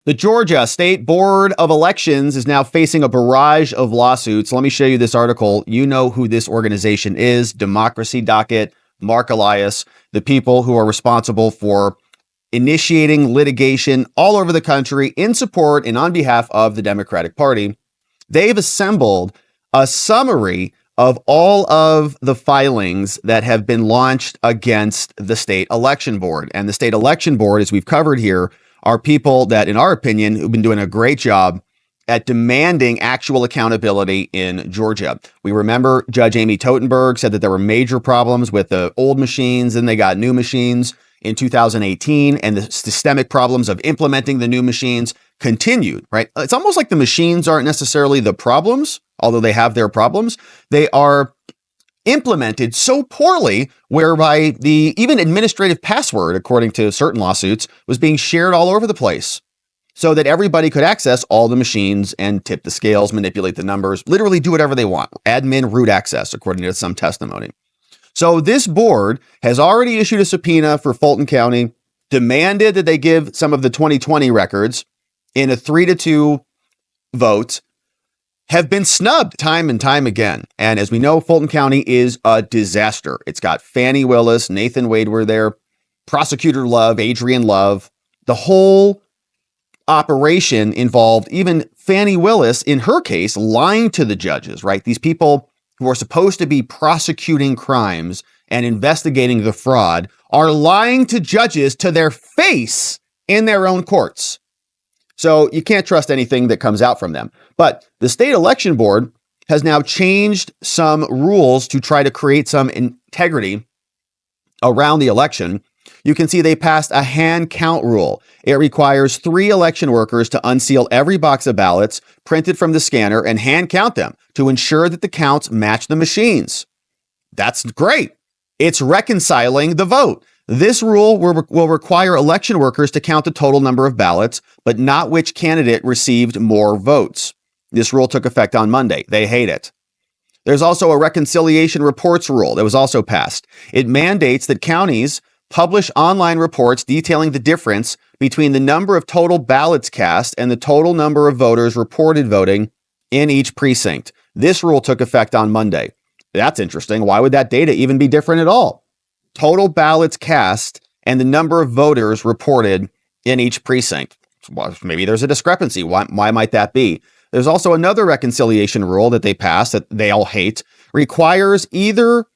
The Georgia State Board of Elections is now facing a barrage of lawsuits. Let me show you this article. You know who this organization is. Democracy Docket, Mark Elias, the people who are responsible for initiating litigation all over the country in support and on behalf of the Democratic Party. They've assembled a summary of all of the filings that have been launched against the state election board. And the state election board, as we've covered here, are people that, in our opinion, who've been doing a great job at demanding actual accountability in Georgia. We remember Judge Amy Totenberg said that there were major problems with the old machines, and they got new machines in 2018, and the systemic problems of implementing the new machines continued, right? It's almost like the machines aren't necessarily the problems, although they have their problems. They are implemented so poorly, whereby the even administrative password, according to certain lawsuits, was being shared all over the place so that everybody could access all the machines and tip the scales, manipulate the numbers, literally do whatever they want. Admin root access, according to some testimony. So this board has already issued a subpoena for Fulton County, demanded that they give some of the 2020 records in a 3-2 vote, have been snubbed time and time again. And as we know, Fulton County is a disaster. It's got Fannie Willis, Nathan Wade were there, Prosecutor Love, Adrian Love. The whole operation involved even Fannie Willis, in her case, lying to the judges, right? These people who are supposed to be prosecuting crimes and investigating the fraud are lying to judges to their face in their own courts. So you can't trust anything that comes out from them. But the state election board has now changed some rules to try to create some integrity around the election. You can see they passed a hand count rule. It requires 3 election workers to unseal every box of ballots printed from the scanner and hand count them to ensure that the counts match the machines. That's great. It's reconciling the vote. This rule will require election workers to count the total number of ballots, but not which candidate received more votes. This rule took effect on Monday. They hate it. There's also a reconciliation reports rule that was also passed. It mandates that counties publish online reports detailing the difference between the number of total ballots cast and the total number of voters reported voting in each precinct. This rule took effect on Monday. That's interesting. Why would that data even be different at all? Total ballots cast and the number of voters reported in each precinct. Well, maybe there's a discrepancy. Why might that be? There's also another reconciliation rule that they passed that they all hate, requires either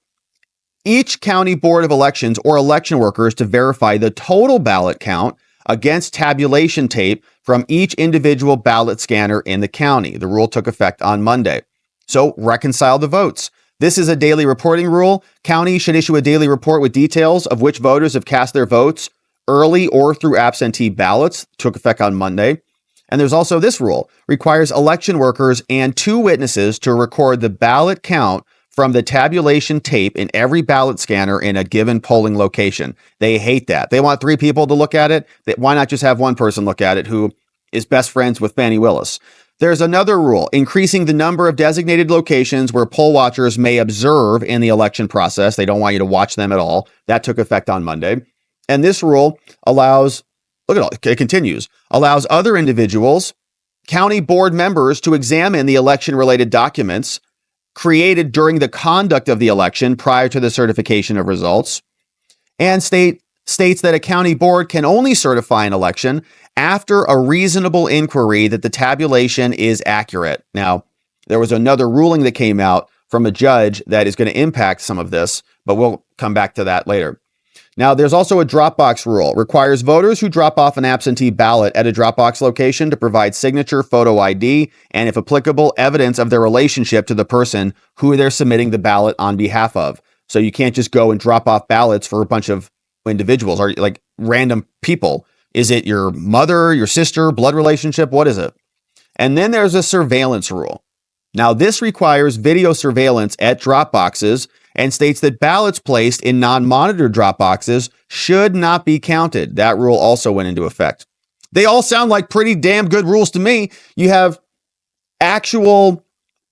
each county board of elections or election workers to verify the total ballot count against tabulation tape from each individual ballot scanner in the county. The rule took effect on Monday. So reconcile the votes. This is a daily reporting rule. Counties should issue a daily report with details of which voters have cast their votes early or through absentee ballots. Took effect on Monday. And there's also this rule, requires election workers and 2 witnesses to record the ballot count from the tabulation tape in every ballot scanner in a given polling location. They hate that. They want 3 people to look at it. Why not just have one person look at it who is best friends with Fannie Willis? There's another rule, increasing the number of designated locations where poll watchers may observe in the election process. They don't want you to watch them at all. That took effect on Monday. And this rule allows, look at all, it continues, allows other individuals, county board members, to examine the election-related documents created during the conduct of the election prior to the certification of results, and states that a county board can only certify an election after a reasonable inquiry that the tabulation is accurate. Now, there was another ruling that came out from a judge that is going to impact some of this, but we'll come back to that later. Now, there's also a Dropbox rule. Requires voters who drop off an absentee ballot at a Dropbox location to provide signature, photo ID, and if applicable, evidence of their relationship to the person who they're submitting the ballot on behalf of. So you can't just go and drop off ballots for a bunch of individuals or like random people. Is it your mother, your sister, blood relationship? What is it? And then there's a surveillance rule. Now, this requires video surveillance at drop boxes and states that ballots placed in non-monitored drop boxes should not be counted. That rule also went into effect. They all sound like pretty damn good rules to me. You have actual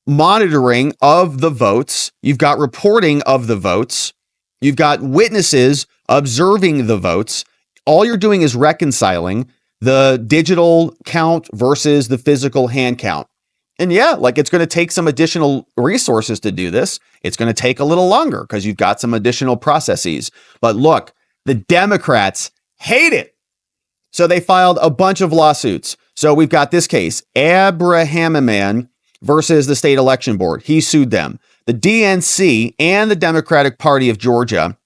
monitoring of the votes. You've got reporting of the votes. You've got witnesses observing the votes. All you're doing is reconciling. the digital count versus the physical hand count. And yeah, like it's going to take some additional resources to do this. It's going to take a little longer because you've got some additional processes. But look, the Democrats hate it. So they filed a bunch of lawsuits. So we've got this case, Abrahamian versus the state election board. He sued them. The DNC and the Democratic Party of Georgia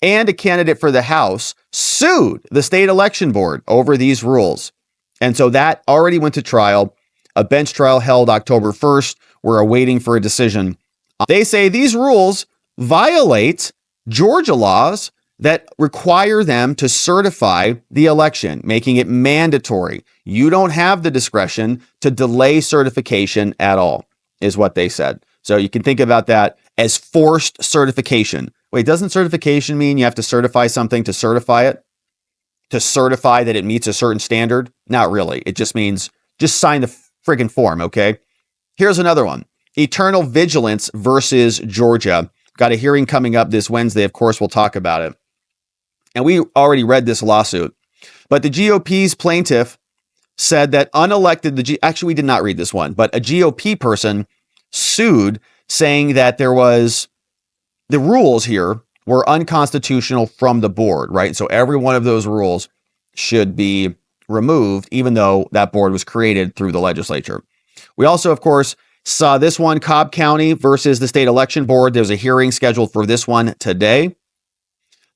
and a candidate for the House sued the state election board over these rules. And so that already went to trial. A bench trial held October 1st. We're awaiting for a decision. They say these rules violate Georgia laws that require them to certify the election, making it mandatory. You don't have the discretion to delay certification at all, is what they said. So you can think about that as forced certification. Wait, doesn't certification mean you have to certify something to certify it? To certify that it meets a certain standard? Not really. It just means just sign the friggin' form, okay? Here's another one. Eternal Vigilance versus Georgia. Got a hearing coming up this Wednesday. Of course, we'll talk about it. And we already read this lawsuit. But the GOP's plaintiff said that unelected, actually, we did not read this one, but a GOP person sued saying that the rules here were unconstitutional from the board, right? So every one of those rules should be removed, even though that board was created through the legislature. We also, of course, saw this one, Cobb County versus the state election board. There's a hearing scheduled for this one today.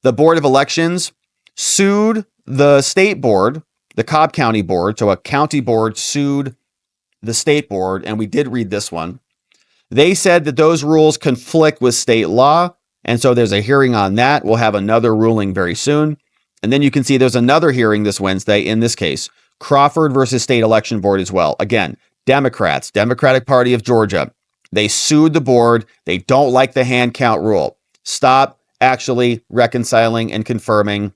The Board of Elections sued the state board, the Cobb County board. So a county board sued the state board, and we did read this one. They said that those rules conflict with state law, and so there's a hearing on that. We'll have another ruling very soon. And then you can see there's another hearing this Wednesday in this case, Crawford versus state election board as well. Again, Democrats, Democratic Party of Georgia, they sued the board. They don't like the hand count rule. Stop actually reconciling and confirming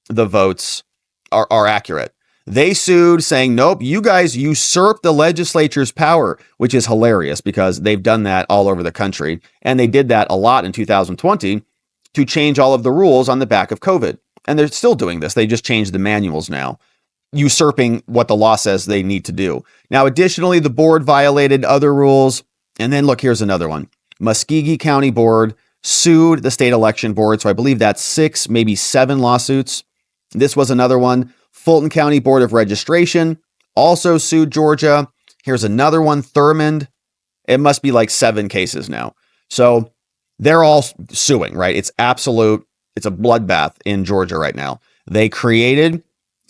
the votes are accurate. They sued saying, nope, you guys usurped the legislature's power, which is hilarious because they've done that all over the country. And they did that a lot in 2020 to change all of the rules on the back of COVID. And they're still doing this. They just changed the manuals now, usurping what the law says they need to do. Now, additionally, the board violated other rules. And then look, here's another one. Muskogee County Board sued the state election board. So I believe that's 6, maybe 7 lawsuits. This was another one. Fulton County Board of Registration also sued Georgia. Here's another one, Thurmond. It must be like 7 cases now. So they're all suing, right? It's a bloodbath in Georgia right now. They created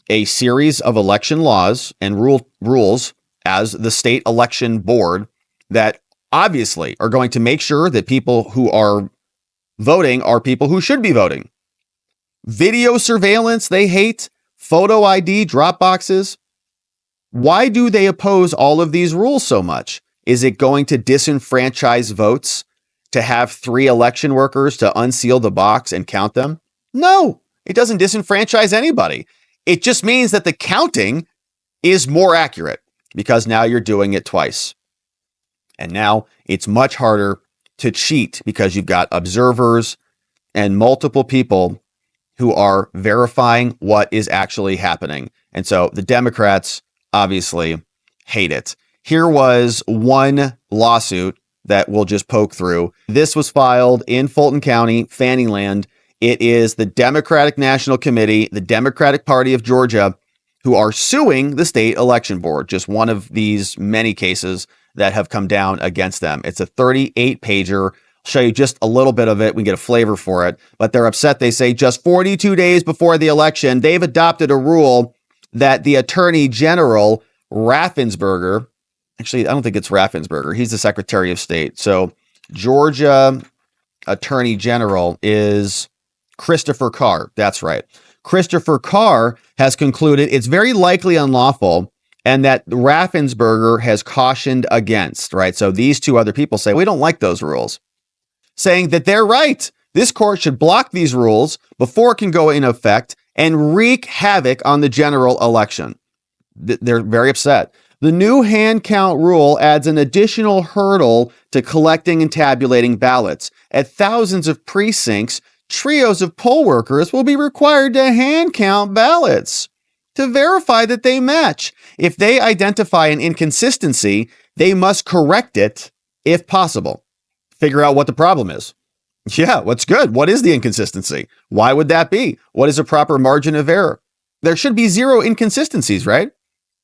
a series of election laws and rules as the state election board that obviously are going to make sure that people who are voting are people who should be voting. Video surveillance, they hate. Photo ID, drop boxes. Why do they oppose all of these rules so much? Is it going to disenfranchise votes to have 3 election workers to unseal the box and count them? No, it doesn't disenfranchise anybody. It just means that the counting is more accurate because now you're doing it twice. And now it's much harder to cheat because you've got observers and multiple people who are verifying what is actually happening. And so the Democrats obviously hate it. Here was one lawsuit that we'll just poke through. This was filed in Fulton County, Fannyland. It is the Democratic National Committee, the Democratic Party of Georgia, who are suing the state election board. Just one of these many cases that have come down against them. It's a 38-pager. I'll show you just a little bit of it. We can get a flavor for it. But they're upset. They say just 42 days before the election, they've adopted a rule that the Attorney General, Raffensperger, actually, I don't think it's Raffensperger. He's the Secretary of State. So Georgia Attorney General is Christopher Carr. That's right. Christopher Carr has concluded it's very likely unlawful and that Raffensperger has cautioned against, right? So these two other people say, we don't like those rules, saying that they're right. This court should block these rules before it can go in effect and wreak havoc on the general election. They're very upset. The new hand count rule adds an additional hurdle to collecting and tabulating ballots. At thousands of precincts, trios of poll workers will be required to hand count ballots. to verify that they match. If they identify an inconsistency, they must correct it if possible. Figure out what the problem is. Yeah, what's good? What is the inconsistency? Why would that be? What is a proper margin of error? There should be zero inconsistencies, right?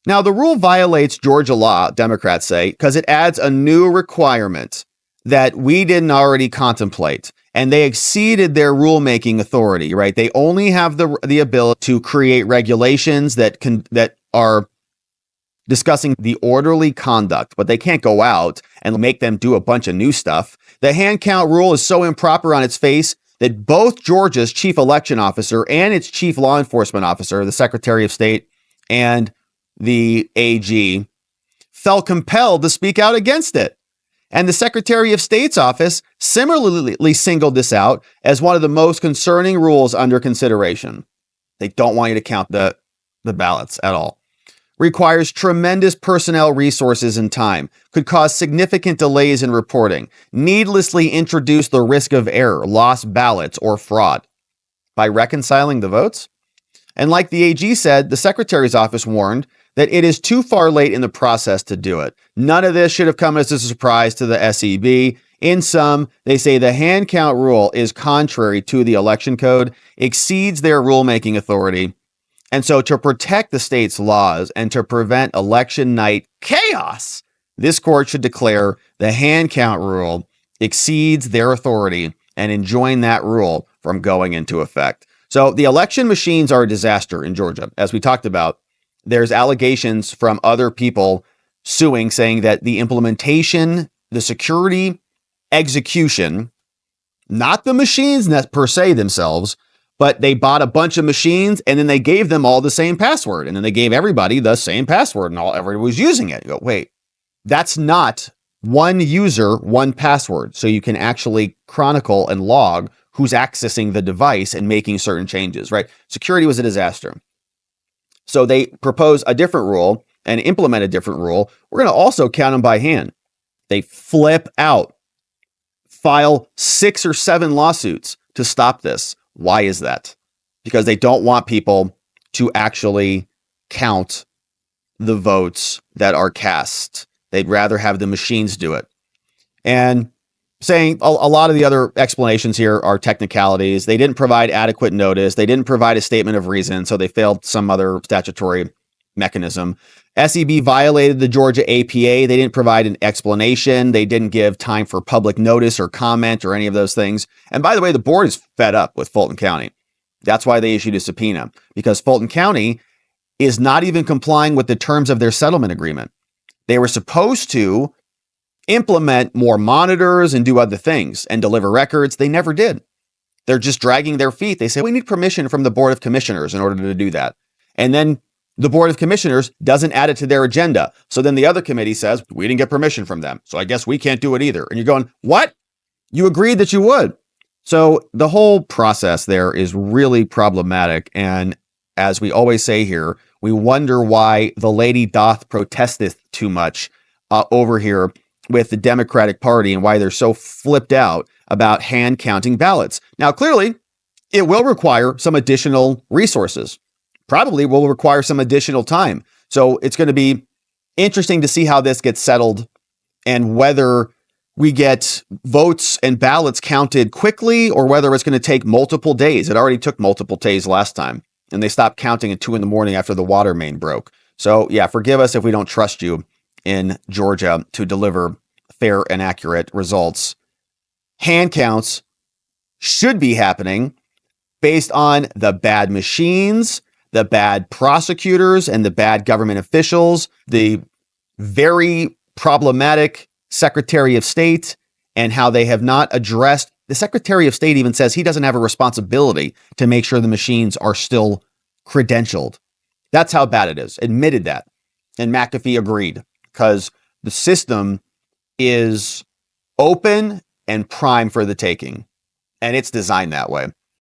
Now, the rule violates Georgia law, Democrats say, because it adds a new requirement that we didn't already contemplate. And they exceeded their rulemaking authority, right? They only have the ability to create regulations that are discussing the orderly conduct, but they can't go out and make them do a bunch of new stuff. The hand count rule is so improper on its face that both Georgia's chief election officer and its chief law enforcement officer, the Secretary of State and the AG, felt compelled to speak out against it. And the Secretary of State's office similarly singled this out as one of the most concerning rules under consideration. They don't want you to count the ballots at all. Requires tremendous personnel resources and time, could cause significant delays in reporting, needlessly introduce the risk of error, lost ballots, or fraud. By reconciling the votes? And like the AG said, the Secretary's office warned that it is too far late in the process to do it. None of this should have come as a surprise to the SEB. In sum, they say the hand count rule is contrary to the election code, exceeds their rulemaking authority. And so to protect the state's laws and to prevent election night chaos, this court should declare the hand count rule exceeds their authority and enjoin that rule from going into effect. So the election machines are a disaster in Georgia. As we talked about, there's allegations from other people suing, saying that the implementation, the security, execution, not the machines per se themselves, but they bought a bunch of machines and then they gave them all the same password. And then they gave everybody the same password and everybody was using it. You go, wait, that's not one user, one password. So you can actually chronicle and log who's accessing the device and making certain changes, right? Security was a disaster. So they propose a different rule and implement a different rule. We're going to also count them by hand. They flip out, file 6 or 7 lawsuits to stop this. Why is that? Because they don't want people to actually count the votes that are cast. They'd rather have the machines do it. And saying a lot of the other explanations here are technicalities. They didn't provide adequate notice. They didn't provide a statement of reason, so they failed some other statutory mechanism. SEB violated the Georgia APA. They didn't provide an explanation. They didn't give time for public notice or comment or any of those things. And by the way, the board is fed up with Fulton County. That's why they issued a subpoena, because Fulton County is not even complying with the terms of their settlement agreement. They were supposed to implement more monitors and do other things and deliver records. They never did. They're just dragging their feet. They say, we need permission from the Board of Commissioners in order to do that. And then the Board of Commissioners doesn't add it to their agenda. So then the other committee says, we didn't get permission from them, so I guess we can't do it either. And you're going, what? You agreed that you would. So the whole process there is really problematic. And as we always say here, we wonder why the lady doth protesteth too much over here with the Democratic Party and why they're so flipped out about hand counting ballots. Now, clearly, it will require some additional resources, probably will require some additional time. So it's going to be interesting to see how this gets settled and whether we get votes and ballots counted quickly or whether it's going to take multiple days. It already took multiple days last time, and they stopped counting at 2 a.m. after the water main broke. So yeah, forgive us if we don't trust you in Georgia to deliver fair and accurate results. Hand counts should be happening based on the bad machines, the bad prosecutors, and the bad government officials, the very problematic Secretary of State, and how they have not addressed. The Secretary of State even says he doesn't have a responsibility to make sure the machines are still credentialed. That's how bad it is. Admitted that. And McAfee agreed, because the system is open and prime for the taking. And it's designed that way.